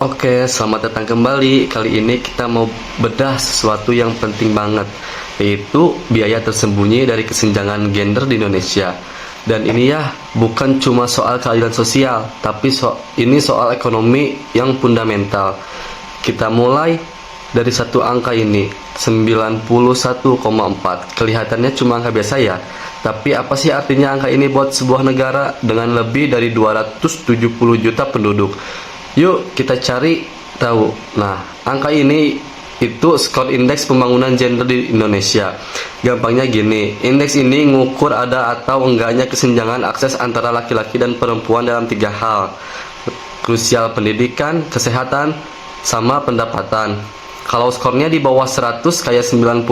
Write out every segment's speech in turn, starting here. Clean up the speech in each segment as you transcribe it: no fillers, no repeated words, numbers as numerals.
Oke, selamat datang kembali. Kali ini kita mau bedah sesuatu yang penting banget, yaitu biaya tersembunyi dari kesenjangan gender di Indonesia. Dan ini ya, bukan cuma soal keadilan sosial, tapi ini soal ekonomi yang fundamental. Kita mulai dari satu angka ini, 91,4. Kelihatannya cuma angka biasa ya, tapi apa sih artinya angka ini buat sebuah negara dengan lebih dari 270 juta penduduk? Yuk kita cari tahu. Nah, angka ini itu skor indeks pembangunan gender di Indonesia. Gampangnya gini, indeks ini ngukur ada atau enggaknya kesenjangan akses antara laki-laki dan perempuan dalam 3 hal krusial: pendidikan, kesehatan, sama pendapatan. Kalau skornya di bawah 100 kayak 91,4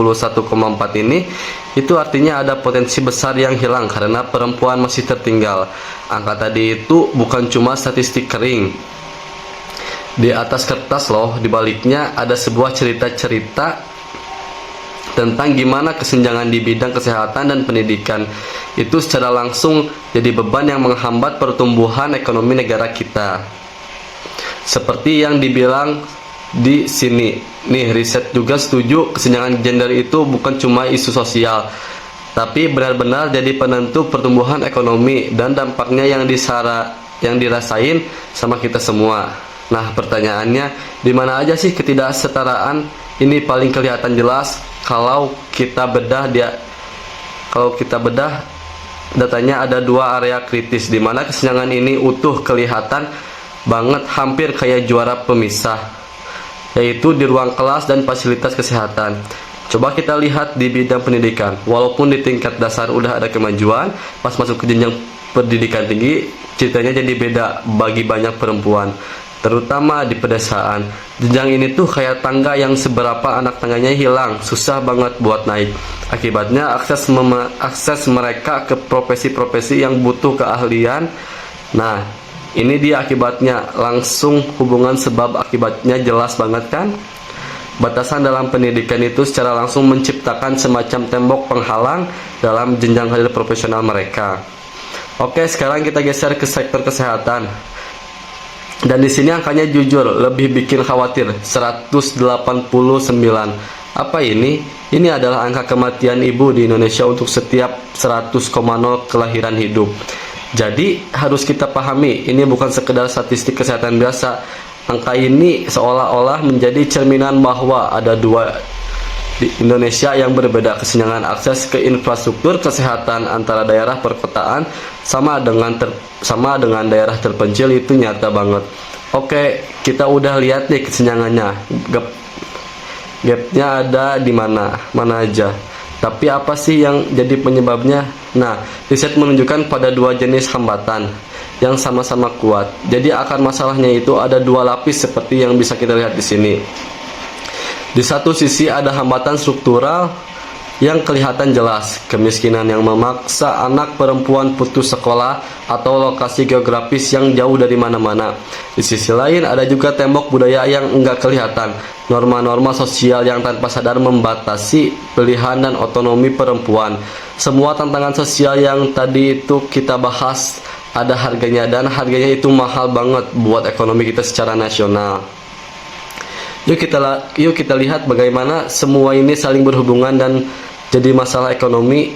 ini, itu artinya ada potensi besar yang hilang karena perempuan masih tertinggal. Angka tadi itu bukan cuma statistik kering di atas kertas loh, di baliknya ada sebuah cerita-cerita tentang gimana kesenjangan di bidang kesehatan dan pendidikan itu secara langsung jadi beban yang menghambat pertumbuhan ekonomi negara kita. Seperti yang dibilang di sini, nih riset juga setuju kesenjangan gender itu bukan cuma isu sosial, tapi benar-benar jadi penentu pertumbuhan ekonomi dan dampaknya yang dirasain sama kita semua. Nah, pertanyaannya, di mana aja sih ketidaksetaraan ini paling kelihatan jelas? Kalau kita bedah datanya ada 2 area kritis di mana kesenjangan ini utuh kelihatan banget, hampir kayak juara pemisah, yaitu di ruang kelas dan fasilitas kesehatan. Coba kita lihat di bidang pendidikan. Walaupun di tingkat dasar udah ada kemajuan, pas masuk ke jenjang pendidikan tinggi, ceritanya jadi beda bagi banyak perempuan, terutama di pedesaan. Jenjang ini tuh kayak tangga yang seberapa anak tangganya hilang, susah banget buat naik. Akibatnya akses mereka ke profesi-profesi yang butuh keahlian. Nah, ini dia akibatnya, langsung hubungan sebab akibatnya jelas banget kan? Batasan dalam pendidikan itu secara langsung menciptakan semacam tembok penghalang dalam jenjang karir profesional mereka. Oke, sekarang kita geser ke sektor kesehatan. Dan di sini angkanya jujur lebih bikin khawatir, 189. Apa ini? Ini adalah angka kematian ibu di Indonesia untuk setiap 100,0 kelahiran hidup. Jadi harus kita pahami, ini bukan sekedar statistik kesehatan biasa. Angka ini seolah-olah menjadi cerminan bahwa ada 2 di Indonesia yang berbeda. Kesenjangan akses ke infrastruktur kesehatan antara daerah perkotaan sama dengan daerah terpencil itu nyata banget. Oke, kita udah lihat nih kesenjangannya, gapnya ada di mana aja. Tapi apa sih yang jadi penyebabnya? Nah, riset menunjukkan pada 2 jenis hambatan yang sama-sama kuat. Jadi akar masalahnya itu ada 2 lapis seperti yang bisa kita lihat di sini. Di satu sisi ada hambatan struktural yang kelihatan jelas, kemiskinan yang memaksa anak perempuan putus sekolah atau lokasi geografis yang jauh dari mana-mana. Di sisi lain ada juga tembok budaya yang enggak kelihatan, norma-norma sosial yang tanpa sadar membatasi pilihan dan otonomi perempuan. Semua tantangan sosial yang tadi itu kita bahas ada harganya, dan harganya itu mahal banget buat ekonomi kita secara nasional. Yuk kita lihat bagaimana semua ini saling berhubungan dan jadi masalah ekonomi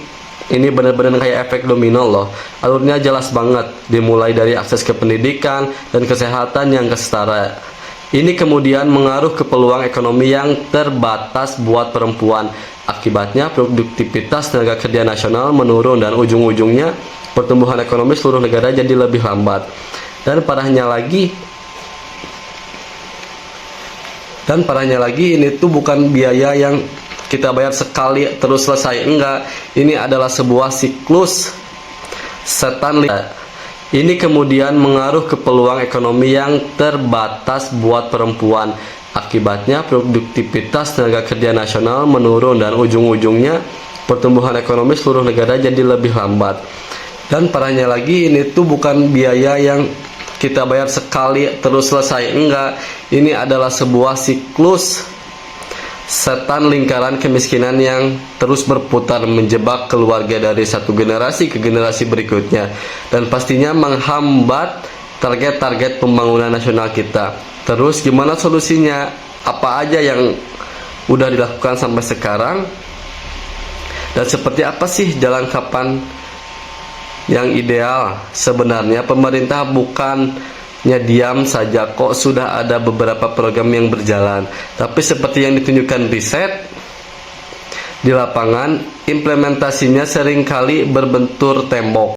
ini benar-benar kayak efek domino loh. Alurnya jelas banget, dimulai dari akses ke pendidikan dan kesehatan yang kesetara. Ini kemudian mengaruh ke peluang ekonomi yang terbatas buat perempuan. Akibatnya produktivitas tenaga kerja nasional menurun dan ujung-ujungnya pertumbuhan ekonomi seluruh negara jadi lebih lambat. Dan parahnya lagi ini tuh bukan biaya yang kita bayar sekali terus selesai, enggak. Ini adalah sebuah siklus setan. Ini kemudian mengaruh ke peluang ekonomi yang terbatas buat perempuan. Akibatnya produktivitas tenaga kerja nasional menurun dan ujung-ujungnya pertumbuhan ekonomi seluruh negara jadi lebih lambat. Dan parahnya lagi ini tuh bukan biaya yang kita bayar sekali terus selesai, enggak. Ini adalah sebuah siklus setan, lingkaran kemiskinan yang terus berputar menjebak keluarga dari satu generasi ke generasi berikutnya, dan pastinya menghambat target-target pembangunan nasional kita. Terus gimana solusinya? Apa aja yang udah dilakukan sampai sekarang? Dan seperti apa sih jalan kapan yang ideal? Sebenarnya pemerintah bukannya diam saja kok, sudah ada beberapa program yang berjalan. Tapi seperti yang ditunjukkan riset, di lapangan implementasinya seringkali berbentur tembok.